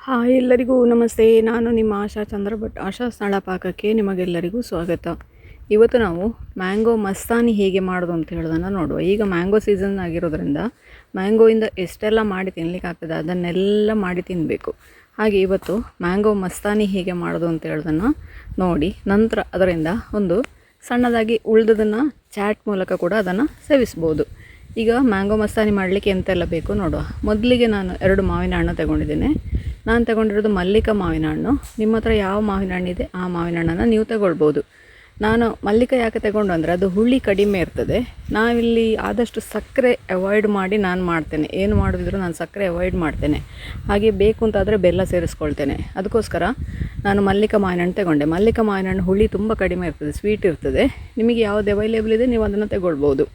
Hi ಎಲ್ಲರಿಗೂ ನಮಸ್ತೆ. ನಾನು ನಿಮ್ಮ ಆಶಾ ಚಂದ್ರಭಟ್. ಆಶಾ ಸ್ಥಳ ಪಾಕಕ್ಕೆ ನಿಮಗೆಲ್ಲರಿಗೂ ಸ್ವಾಗತ. ಇವತ್ತು ನಾವು ಮ್ಯಾಂಗೋ ಮಸ್ತಾನಿ ಹೇಗೆ ಮಾಡೋದು ಅಂತ ಹೇಳೋದನ್ನು ನೋಡುವ. ಈಗ ಮ್ಯಾಂಗೋ ಸೀಸನ್ ಆಗಿರೋದ್ರಿಂದ ಮ್ಯಾಂಗೋಯಿಂದ ಎಷ್ಟೆಲ್ಲ ಮಾಡಿ ತಿನ್ನಲಿಕ್ಕೆ ಆಗ್ತದೆ ಅದನ್ನೆಲ್ಲ ಮಾಡಿ ತಿನ್ನಬೇಕು. ಹಾಗೆ ಇವತ್ತು ಮ್ಯಾಂಗೋ ಮಸ್ತಾನಿ ಹೇಗೆ ಮಾಡೋದು ಅಂತ ಹೇಳೋದನ್ನು ನೋಡಿ, ನಂತರ ಅದರಿಂದ ಒಂದು ಸಣ್ಣದಾಗಿ ಉಳಿದದನ್ನು ಚಾಟ್ ಮೂಲಕ ಕೂಡ ಅದನ್ನು ಸೇವಿಸ್ಬೋದು. ಈಗ ಮ್ಯಾಂಗೋ ಮಸ್ತಾನಿ ಮಾಡಲಿಕ್ಕೆ ಎಂತೆಲ್ಲ ಬೇಕು ನೋಡುವ. ಮೊದಲಿಗೆ ನಾನು 2 ಮಾವಿನ ಹಣ್ಣು ತಗೊಂಡಿದ್ದೇನೆ. ನಾನು ತಗೊಂಡಿರೋದು ಮಲ್ಲಿಕ ಮಾವಿನ ಹಣ್ಣು. ನಿಮ್ಮ ಹತ್ರ ಯಾವ ಮಾವಿನ ಹಣ್ಣಿದೆ ಆ ಮಾವಿನ ಹಣ್ಣನ್ನು ನೀವು ತಗೊಳ್ಬೋದು. ನಾನು ಮಲ್ಲಿಕ ಯಾಕೆ ತಗೊಂಡು ಅಂದರೆ ಅದು ಹುಳಿ ಕಡಿಮೆ ಇರ್ತದೆ. ನಾವಿಲ್ಲಿ ಆದಷ್ಟು ಸಕ್ಕರೆ ಅವಾಯ್ಡ್ ಮಾಡಿ ನಾನು ಮಾಡ್ತೇನೆ. ಏನು ಮಾಡಿದ್ರು ನಾನು ಸಕ್ಕರೆ ಅವಾಯ್ಡ್ ಮಾಡ್ತೇನೆ. ಹಾಗೆ ಬೇಕು ಅಂತಾದರೆ ಬೆಲ್ಲ ಸೇರಿಸ್ಕೊಳ್ತೇನೆ. ಅದಕ್ಕೋಸ್ಕರ ನಾನು ಮಲ್ಲಿಕ ಮಾವಿನ ಹಣ್ಣು ತಗೊಂಡೆ. ಮಲ್ಲಿಕ ಮಾವಿನ ಹಣ್ಣು ಹುಳಿ ತುಂಬ ಕಡಿಮೆ ಇರ್ತದೆ, ಸ್ವೀಟ್ ಇರ್ತದೆ. ನಿಮಗೆ ಯಾವುದು ಅವೈಲೇಬಲ್ ಇದೆ ನೀವು ಅದನ್ನು ತಗೊಳ್ಬೋದು.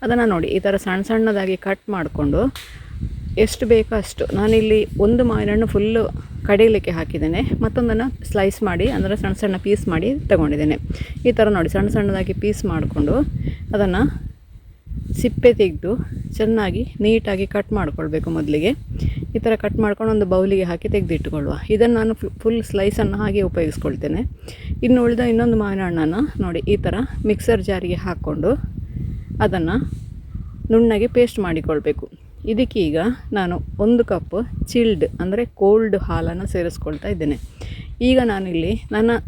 ಅದನ್ನು ನೋಡಿ ಈ ಥರ ಸಣ್ಣ ಸಣ್ಣದಾಗಿ ಕಟ್ ಮಾಡಿಕೊಂಡು ಎಷ್ಟು ಬೇಕೋ ಅಷ್ಟು. ನಾನಿಲ್ಲಿ ಒಂದು ಮಾವಿನ ಹಣ್ಣು ಫುಲ್ಲು ಕಡಿಯಲಿಕ್ಕೆ ಹಾಕಿದ್ದೇನೆ, ಮತ್ತೊಂದನ್ನು ಸ್ಲೈಸ್ ಮಾಡಿ ಅಂದರೆ ಸಣ್ಣ ಸಣ್ಣ ಪೀಸ್ ಮಾಡಿ ತಗೊಂಡಿದ್ದೇನೆ. ಈ ಥರ ನೋಡಿ ಸಣ್ಣ ಸಣ್ಣದಾಗಿ ಪೀಸ್ ಮಾಡಿಕೊಂಡು ಅದನ್ನು ಸಿಪ್ಪೆ ತೆಗೆದು ಚೆನ್ನಾಗಿ ನೀಟಾಗಿ ಕಟ್ ಮಾಡ್ಕೊಳ್ಬೇಕು. ಮೊದಲಿಗೆ ಈ ಥರ ಕಟ್ ಮಾಡ್ಕೊಂಡು ಒಂದು ಬೌಲಿಗೆ ಹಾಕಿ ತೆಗೆದಿಟ್ಟುಕೊಳ್ಳುವ. ಇದನ್ನು ನಾನು ಫುಲ್ ಸ್ಲೈಸನ್ನು ಹಾಗೆ ಉಪಯೋಗಿಸ್ಕೊಳ್ತೇನೆ. ಇನ್ನು ಉಳಿದ ಇನ್ನೊಂದು ಮಾವಿನ ಹಣ್ಣನ್ನು ನೋಡಿ ಈ ಥರ ಮಿಕ್ಸರ್ ಜಾರಿಗೆ ಹಾಕ್ಕೊಂಡು ಅದನ್ನು ನುಣ್ಣಗೆ ಪೇಸ್ಟ್ ಮಾಡಿಕೊಳ್ಬೇಕು. ಇದಕ್ಕೆ ಈಗ ನಾನು 1 ಕಪ್ ಚಿಲ್ಡ್ ಅಂದರೆ ಕೋಲ್ಡ್ ಹಾಲನ್ನು ಸೇರಿಸ್ಕೊಳ್ತಾ ಇದ್ದೇನೆ. ಈಗ ನಾನಿಲ್ಲಿ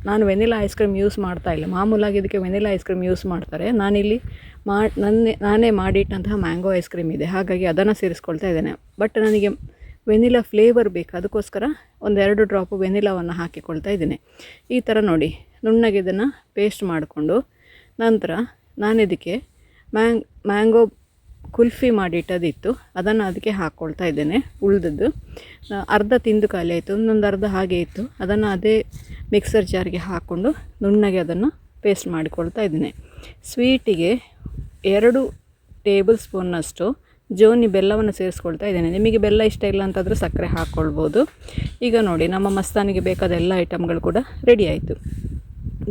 ನಾನು ವೆನಿಲಾ ಐಸ್ ಕ್ರೀಮ್ ಯೂಸ್ ಮಾಡ್ತಾ ಇಲ್ಲ. ಮಾಮೂಲಾಗಿ ಇದಕ್ಕೆ ವೆನಿಲಾ ಐಸ್ ಕ್ರೀಮ್ ಯೂಸ್ ಮಾಡ್ತಾರೆ. ನಾನಿಲ್ಲಿ ನಾನೇ ಮಾಡಿಟ್ಟಂತಹ ಮ್ಯಾಂಗೋ ಐಸ್ ಕ್ರೀಮ್ ಇದೆ, ಹಾಗಾಗಿ ಅದನ್ನು ಸೇರಿಸ್ಕೊಳ್ತಾ ಇದ್ದೇನೆ. ಬಟ್ ನನಗೆ ವೆನಿಲಾ ಫ್ಲೇವರ್ ಬೇಕು, ಅದಕ್ಕೋಸ್ಕರ 1-2 ಡ್ರಾಪು ವೆನಿಲಾವನ್ನು ಹಾಕಿಕೊಳ್ತಾ ಇದ್ದೇನೆ. ಈ ಥರ ನೋಡಿ ನುಣ್ಣಗೆ ಇದನ್ನು ಪೇಸ್ಟ್ ಮಾಡಿಕೊಂಡು ನಂತರ ನಾನಿದಕ್ಕೆ ಮ್ಯಾಂಗೋ ಕುಲ್ಫಿ ಮಾಡಿಟ್ಟದಿತ್ತು, ಅದನ್ನು ಅದಕ್ಕೆ ಹಾಕ್ಕೊಳ್ತಾ ಇದ್ದೇನೆ. ಉಳಿದದ್ದು ಅರ್ಧ ತಿಂದು ಖಾಲಿ ಆಯಿತು, ಇನ್ನೊಂದು ಅರ್ಧ ಹಾಗೆ ಇತ್ತು. ಅದನ್ನು ಅದೇ ಮಿಕ್ಸರ್ ಜಾರ್ಗೆ ಹಾಕ್ಕೊಂಡು ನುಣ್ಣಗೆ ಅದನ್ನು ಪೇಸ್ಟ್ ಮಾಡಿಕೊಳ್ತಾ ಇದ್ದೇನೆ. ಸ್ವೀಟಿಗೆ 2 ಟೇಬಲ್ ಸ್ಪೂನ್ನಷ್ಟು ಜೋನಿ ಬೆಲ್ಲವನ್ನು ಸೇರಿಸ್ಕೊಳ್ತಾ ಇದ್ದೇನೆ. ನಿಮಗೆ ಬೆಲ್ಲ ಇಷ್ಟ ಇಲ್ಲ ಅಂತಂದರೆ ಸಕ್ಕರೆ ಹಾಕ್ಕೊಳ್ಬೋದು. ಈಗ ನೋಡಿ ನಮ್ಮ ಮಸ್ತಾನಿಗೆ ಬೇಕಾದ ಎಲ್ಲ ಐಟಮ್ಗಳು ಕೂಡ ರೆಡಿ ಆಯಿತು.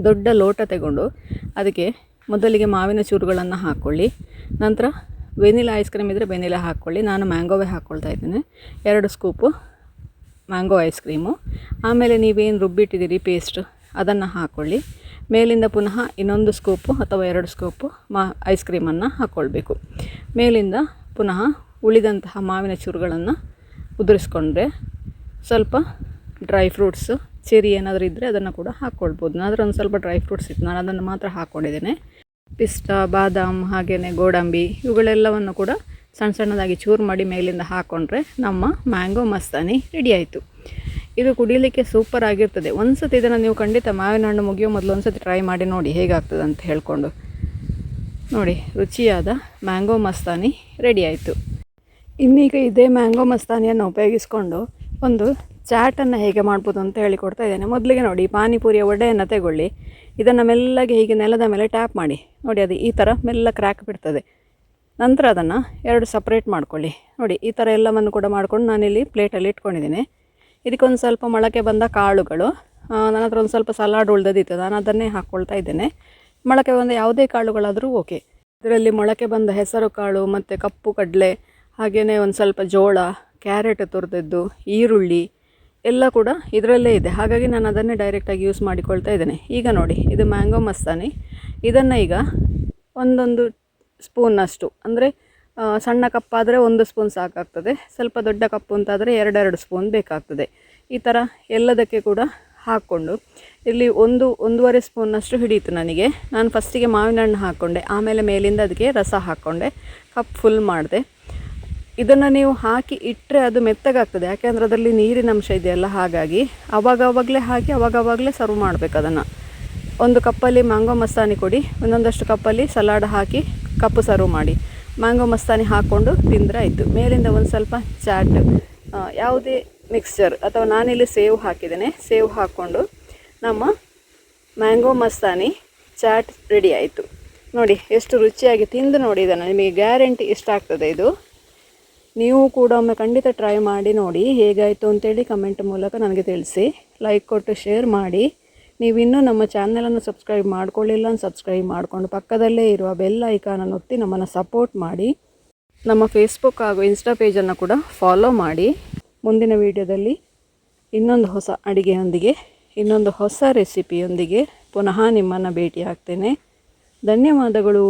ದೊಡ್ಡ ಲೋಟ ತಗೊಂಡು ಅದಕ್ಕೆ ಮೊದಲಿಗೆ ಮಾವಿನ ಚೂರುಗಳನ್ನು ಹಾಕ್ಕೊಳ್ಳಿ. ನಂತರ ವೆನಿಲಾ ಐಸ್ ಕ್ರೀಮ್ ಇದ್ದರೆ ವೆನಿಲಾ ಹಾಕ್ಕೊಳ್ಳಿ. ನಾನು ಮ್ಯಾಂಗೋವೇ ಹಾಕ್ಕೊಳ್ತಾ ಇದ್ದೇನೆ. 2 ಸ್ಕೂಪು ಮ್ಯಾಂಗೋ ಐಸ್ ಕ್ರೀಮು. ಆಮೇಲೆ ನೀವೇನು ರುಬ್ಬಿಟ್ಟಿದ್ದೀರಿ ಪೇಸ್ಟ್ ಅದನ್ನು ಹಾಕ್ಕೊಳ್ಳಿ. ಮೇಲಿಂದ ಪುನಃ ಇನ್ನೊಂದು ಸ್ಕೂಪು ಅಥವಾ 2 ಸ್ಕೂಪು ಐಸ್ ಕ್ರೀಮನ್ನು ಹಾಕ್ಕೊಳ್ಬೇಕು. ಮೇಲಿಂದ ಪುನಃ ಉಳಿದಂತಹ ಮಾವಿನ ಚೂರುಗಳನ್ನು ಉದುರಿಸ್ಕೊಂಡ್ರೆ ಸ್ವಲ್ಪ ಡ್ರೈ ಫ್ರೂಟ್ಸು ಚೆರಿ ಏನಾದರೂ ಇದ್ದರೆ ಅದನ್ನು ಕೂಡ ಹಾಕ್ಕೊಳ್ಬೋದು. ನಾನು ಒಂದು ಸ್ವಲ್ಪ ಡ್ರೈ ಫ್ರೂಟ್ಸ್ ಇತ್ತು, ನಾನು ಅದನ್ನು ಮಾತ್ರ ಹಾಕ್ಕೊಂಡಿದ್ದೇನೆ. ಪಿಸ್ತಾ, ಬಾದಾಮ್, ಹಾಗೆಯೇ ಗೋಡಂಬಿ ಇವುಗಳೆಲ್ಲವನ್ನು ಕೂಡ ಸಣ್ಣ ಸಣ್ಣದಾಗಿ ಚೂರು ಮಾಡಿ ಮೇಲಿಂದ ಹಾಕ್ಕೊಂಡ್ರೆ ನಮ್ಮ ಮ್ಯಾಂಗೋ ಮಸ್ತಾನಿ ರೆಡಿ ಆಯಿತು. ಇದು ಕುಡಿಯಲಿಕ್ಕೆ ಸೂಪರ್ ಆಗಿರ್ತದೆ. ಒಂದು ಸತಿ ಇದನ್ನು ನೀವು ಖಂಡಿತ ಮಾವಿನ ಹಣ್ಣು ಮುಗಿಯೋ ಮೊದಲು ಒಂದು ಸತಿ ಟ್ರೈ ಮಾಡಿ ನೋಡಿ ಹೇಗಾಗ್ತದೆ ಅಂತ ಹೇಳ್ಕೊಂಡು. ನೋಡಿ ರುಚಿಯಾದ ಮ್ಯಾಂಗೋ ಮಸ್ತಾನಿ ರೆಡಿ ಆಯಿತು. ಇನ್ನೀಗ ಇದೇ ಮ್ಯಾಂಗೋ ಮಸ್ತಾನಿಯನ್ನು ಉಪಯೋಗಿಸ್ಕೊಂಡು ಒಂದು ಚಾಟನ್ನು ಹೇಗೆ ಮಾಡ್ಬೋದು ಅಂತ ಹೇಳಿಕೊಡ್ತಾ ಇದ್ದೇನೆ. ಮೊದಲಿಗೆ ನೋಡಿ ಪಾನಿಪುರಿಯ ವಡೆಯನ್ನು ತಗೊಳ್ಳಿ. ಇದನ್ನು ಮೆಲ್ಲಗೆ ಹೀಗೆ ನೆಲದ ಮೇಲೆ ಟ್ಯಾಪ್ ಮಾಡಿ ನೋಡಿ, ಅದು ಈ ಥರ ಮೆಲ್ಲ ಕ್ರ್ಯಾಕ್ ಬಿಡ್ತದೆ. ನಂತರ ಅದನ್ನು 2 ಸಪ್ರೇಟ್ ಮಾಡ್ಕೊಳ್ಳಿ. ನೋಡಿ ಈ ಥರ ಎಲ್ಲವನ್ನು ಕೂಡ ಮಾಡ್ಕೊಂಡು ನಾನಿಲ್ಲಿ ಪ್ಲೇಟಲ್ಲಿ ಇಟ್ಕೊಂಡಿದ್ದೀನಿ. ಇದಕ್ಕೊಂದು ಸ್ವಲ್ಪ ಮೊಳಕೆ ಬಂದ ಕಾಳುಗಳು, ನನ್ನ ಹತ್ರ ಒಂದು ಸ್ವಲ್ಪ ಸಲಾಡ್ ಉಳ್ದದಿತ್ತು, ನಾನು ಅದನ್ನೇ ಹಾಕ್ಕೊಳ್ತಾ ಇದ್ದೇನೆ. ಮೊಳಕೆ ಬಂದ ಯಾವುದೇ ಕಾಳುಗಳಾದರೂ ಓಕೆ. ಇದರಲ್ಲಿ ಮೊಳಕೆ ಬಂದ ಹೆಸರು ಕಾಳು ಮತ್ತು ಕಪ್ಪು ಕಡಲೆ, ಹಾಗೆಯೇ ಒಂದು ಸ್ವಲ್ಪ ಜೋಳ, ಕ್ಯಾರೆಟ್ ತುರಿದದ್ದು, ಈರುಳ್ಳಿ ಎಲ್ಲ ಕೂಡ ಇದರಲ್ಲೇ ಇದೆ. ಹಾಗಾಗಿ ನಾನು ಅದನ್ನೇ ಡೈರೆಕ್ಟಾಗಿ ಯೂಸ್ ಮಾಡಿಕೊಳ್ತಾ ಇದ್ದೇನೆ. ಈಗ ನೋಡಿ ಇದು ಮ್ಯಾಂಗೋ ಮಸ್ತಾನಿ. ಇದನ್ನು ಈಗ 1 ಸ್ಪೂನ್ನಷ್ಟು ಅಂದರೆ ಸಣ್ಣ ಕಪ್ಪಾದರೆ 1 ಸ್ಪೂನ್ ಸಾಕಾಗ್ತದೆ. ಸ್ವಲ್ಪ ದೊಡ್ಡ ಕಪ್ಪು ಅಂತಾದರೆ 2 ಸ್ಪೂನ್ ಬೇಕಾಗ್ತದೆ. ಈ ಥರ ಎಲ್ಲದಕ್ಕೆ ಕೂಡ ಹಾಕ್ಕೊಂಡು ಇಲ್ಲಿ 1-1.5 ಸ್ಪೂನ್ನಷ್ಟು ಹಿಡಿಯಿತು ನನಗೆ. ನಾನು ಫಸ್ಟಿಗೆ ಮಾವಿನ ಹಣ್ಣು ಹಾಕ್ಕೊಂಡೆ, ಆಮೇಲೆ ಮೇಲಿಂದ ಅದಕ್ಕೆ ರಸ ಹಾಕ್ಕೊಂಡೆ, ಕಪ್ ಫುಲ್ ಮಾಡಿದೆ. ಇದನ್ನು ನೀವು ಹಾಕಿ ಇಟ್ಟರೆ ಅದು ಮೆತ್ತಗಾಗ್ತದೆ, ಯಾಕೆಂದರೆ ಅದರಲ್ಲಿ ನೀರಿನ ಅಂಶ ಇದೆಯಲ್ಲ. ಹಾಗಾಗಿ ಅವಾಗವಾಗಲೇ ಹಾಕಿ ಅವಾಗವಾಗಲೇ ಸರ್ವ್ ಮಾಡಬೇಕು. ಅದನ್ನು 1 ಕಪ್ಪಲ್ಲಿ ಮ್ಯಾಂಗೋ ಮಸ್ತಾನಿ ಕೊಡಿ, ಇನ್ನೊಂದಷ್ಟು ಕಪ್ಪಲ್ಲಿ ಸಲಾಡ್ ಹಾಕಿ ಕಪ್ಪು ಸರ್ವ್ ಮಾಡಿ. ಮ್ಯಾಂಗೋ ಮಸ್ತಾನಿ ಹಾಕ್ಕೊಂಡು ತಿಂದರೆ ಆಯಿತು. ಮೇಲಿಂದ ಒಂದು ಸ್ವಲ್ಪ ಚಾಟ್ ಯಾವುದೇ ಮಿಕ್ಸ್ಚರ್ ಅಥವಾ ನಾನಿಲ್ಲಿ ಸೇವ್ ಹಾಕಿದ್ದೇನೆ, ಸೇವ್ ಹಾಕ್ಕೊಂಡು ನಮ್ಮ ಮ್ಯಾಂಗೋ ಮಸ್ತಾನಿ ಚಾಟ್ ರೆಡಿ ಆಯಿತು. ನೋಡಿ ಎಷ್ಟು ರುಚಿಯಾಗಿ ತಿಂದು ನೋಡಿ ಇದನ್ನು, ನಿಮಗೆ ಗ್ಯಾರಂಟಿ ಇಷ್ಟ ಆಗ್ತದೆ. ಇದು ನೀವು ಕೂಡ ಒಮ್ಮೆ ಖಂಡಿತ ಟ್ರೈ ಮಾಡಿ ನೋಡಿ ಹೇಗಾಯಿತು ಅಂತೇಳಿ ಕಮೆಂಟ್ ಮೂಲಕ ನನಗೆ ತಿಳಿಸಿ. ಲೈಕ್ ಕೊಟ್ಟು ಶೇರ್ ಮಾಡಿ. ನೀವಿನ್ನೂ ನಮ್ಮ ಚಾನಲನ್ನು ಸಬ್ಸ್ಕ್ರೈಬ್ ಮಾಡ್ಕೊಳ್ಳಿಲ್ಲ ಅಂತ ಸಬ್ಸ್ಕ್ರೈಬ್ ಮಾಡಿಕೊಂಡು ಪಕ್ಕದಲ್ಲೇ ಇರುವ ಬೆಲ್ ಐಕಾನನ್ನು ಒತ್ತಿ ನಮ್ಮನ್ನು ಸಪೋರ್ಟ್ ಮಾಡಿ. ನಮ್ಮ ಫೇಸ್ಬುಕ್ ಹಾಗೂ ಇನ್ಸ್ಟಾ ಪೇಜನ್ನು ಕೂಡ ಫಾಲೋ ಮಾಡಿ. ಮುಂದಿನ ವೀಡಿಯೋದಲ್ಲಿ ಇನ್ನೊಂದು ಹೊಸ ಅಡುಗೆಯೊಂದಿಗೆ, ಇನ್ನೊಂದು ಹೊಸ ರೆಸಿಪಿಯೊಂದಿಗೆ ಪುನಃ ನಿಮ್ಮನ್ನು ಭೇಟಿ ಆಗ್ತೇನೆ. ಧನ್ಯವಾದಗಳು.